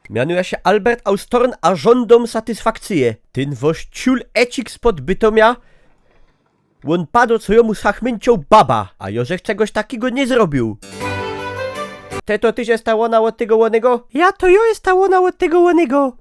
Mianuje się Albert Austorn, a żądom satysfakcję. Ten woś ciul ecik spod Bytomia, on padł, co jomu schachmęciał baba, a Jożech czegoś takiego nie zrobił. Te to ty się stałona od tego łonego? Ja to jo jest stałona od tego łonego.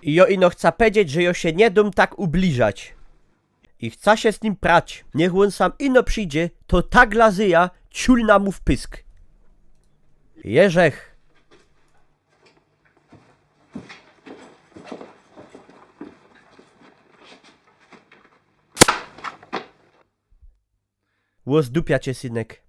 I jo ino chca powiedzieć, że jo się nie dom tak ubliżać. I chca się z nim prać. Niech on sam ino przyjdzie, to tak lazyja, ciulna mu w pysk. Jerzech. Łozdupia cię, synek.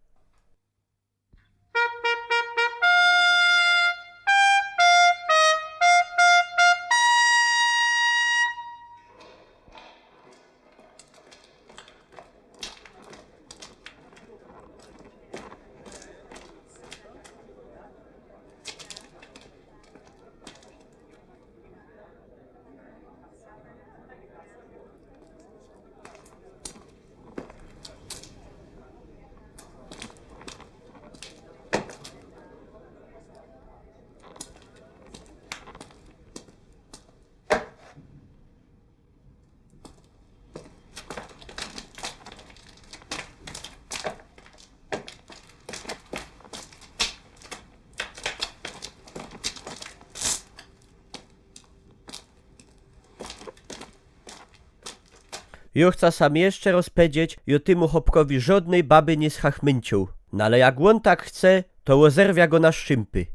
Jo chca sam jeszcze rozpedzieć i o tymu chłopkowi żadnej baby nie schachmęcił. No ale jak on tak chce, to rozerwia go na szczympy.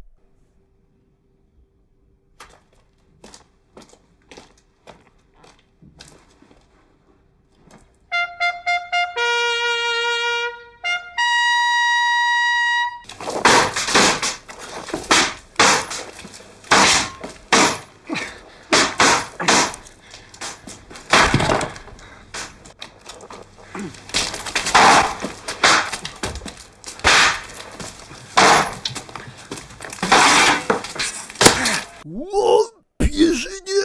Ło, pierzynie!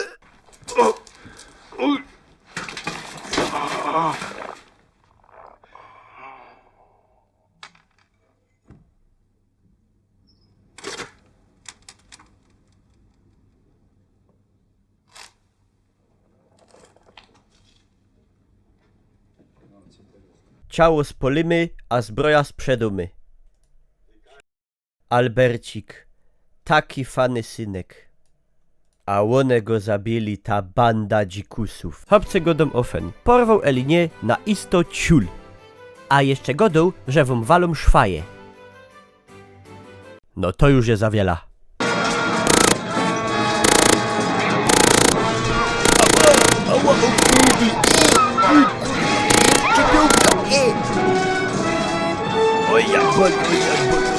Ciało spolimy, a zbroja sprzedumy. Albercik, taki fany synek. A one go zabili ta banda dzikusów. Chłopcy godą ofen. Porwał Elinie na isto ciul. A jeszcze godą, że wam walą szwaje. No to już je zawiela. Ała, oj, jak boli, oj, jak boli.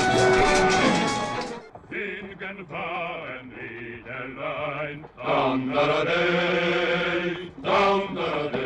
Down the day, down the day.